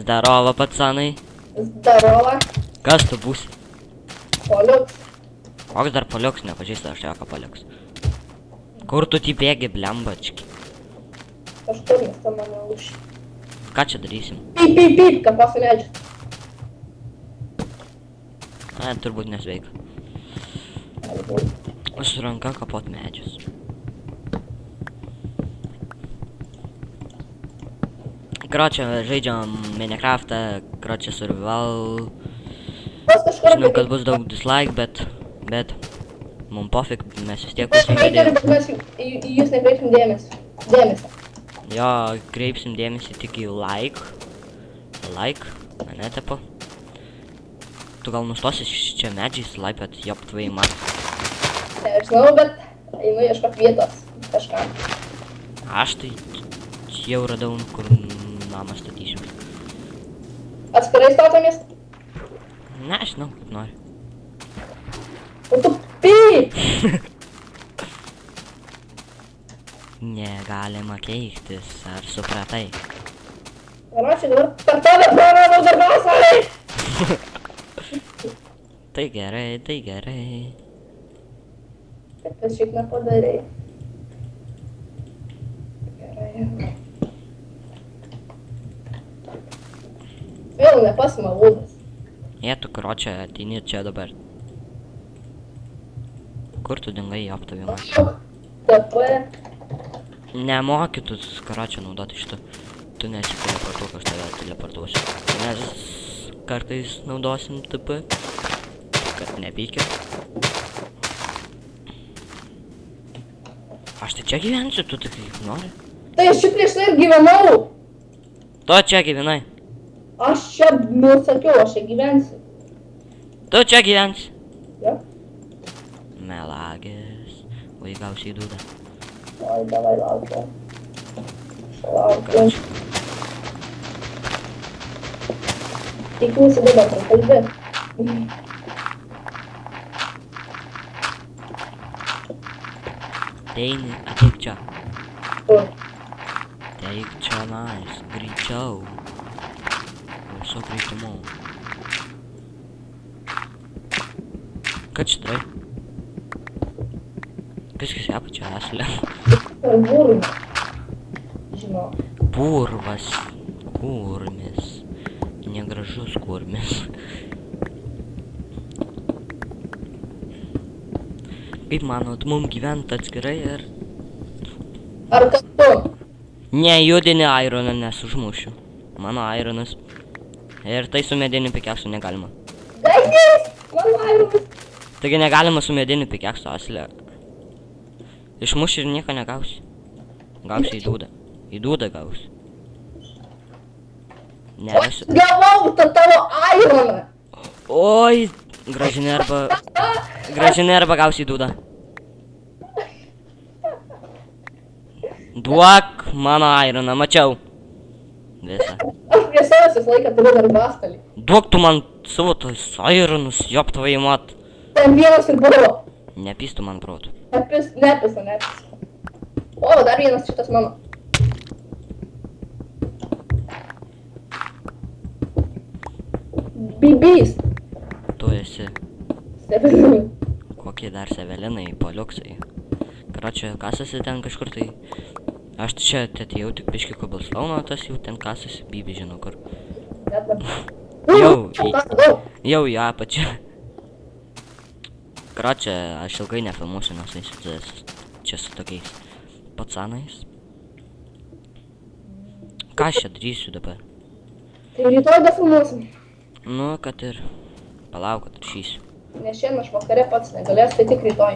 Zdarova, pacanai. Zdarova. Kas tu būsi? Poliuks. Koks dar poliuks, nepažįsta aš jokio poliuks. Kur tu bėgi, blembački? Kažkur mes tą mane už. Ką čia darysim? Pyp, kapasi medžius. Ne, turbūt nesveika. Su ranka kapot medžius. Kročia, žaidžiam Minecraftą, kročia survival. Žinau, kad bus daug dislike, bet mum pofik, mes vis tiek būsim video. Mes jūs nekreipsim dėmesį. Jo, kreipsim dėmesį tik į like, ane tepo. Tu gal nustosi čia medžiais laipėt, jop tvai man. Žinau, bet einu ieškot vietos kažkam. Aš tai jau radau, kur namą statysim. Atskirai statomės? Ne, aš žinau, kaip nori. O tu pyp! Negalima keiktis, ar supratai? Račiai, dabar per tave praradau darbasai! Tai gerai. Kad vis šiaip nepadarai. Gerai. Vėl nepasima lūdas. Jie tu kročia, ateini čia dabar. Kur tu dingai aptavimą? TP. Nemoki tu kročia naudoti šitą. Tu nesi teleportuok, aš tave teleportuosiu. Mes kartais naudosim TP. Kad nepykit. Aš tai čia gyvensiu, tu tik kaip nori. Tai aš čia prieš tai ir gyvenau. Tu čia gyvenai. Aš čia sakiau, aš čia gyvensiu. Tu čia gyvensi. Ja? Melagis. Vai gausiai dūda. Oi, davai laukiu. Laukiu. Tikiuosi dabar prakalbė. Deini, ateik čia. Kur? Teik čia nais, greičiau. Viso greitimu. Ką čia darai? Viskas apačia eslė. Per burmą. Žinau. Purvas. Kurmis. Negražus kurmis. Kaip manot, mum gyvent atskirai ir... Ar kartu? Nejudini ironą, nes užmušiu. Mano ironas. Ir tai su mediniu pikeksu negalima. Gaisnis! Mano ironas! Taigi negalima su mediniu pikeksu aslė. Išmuši ir nieko negausi. Gausi į dūdą. Į dūdą gausi. Aš gavau tą tavo ironą! Oi! Gražinė arba gausi į dūdą. Duok mano ironą, mačiau. Visą. Aš prie savęs visą laiką turiu darbastalį. Duok tu man savo tos ironus, jop tvai mat. Ten vienas ir buvo. Nepystų man protų. Nepisa. O, dar vienas šitas mano. Bibys. Tu esi. Sevelinai. Kokie dar sevelinai, poliuksai. Karočią, kasasi ten kažkur tai. Aš čia atėjau tik biški koblstauno, tas jau ten kasasi, Bibi žinau kur. Jau į apačią. Karočią, aš ilgai nefilmuosiu, nes eisiu čia su tokiais pacanais. Ką aš čia darysiu dabar? Tai rytoj defilmuosim. Nu, kad ir palauk, kad rašysiu. Nes šiandien aš vakare pats negalės, tai tik rytoj.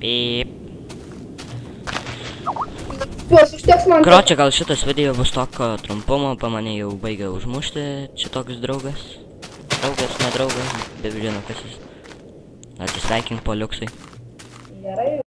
Pip. Juos užteks man. Karočią, gal šitas video bus tokio trumpumo, pa mane jau baigia užmušti čia toks draugas. Draugas, nedraugas, bet žinau kas jis. Atsisveikink poliuksai. Gerai.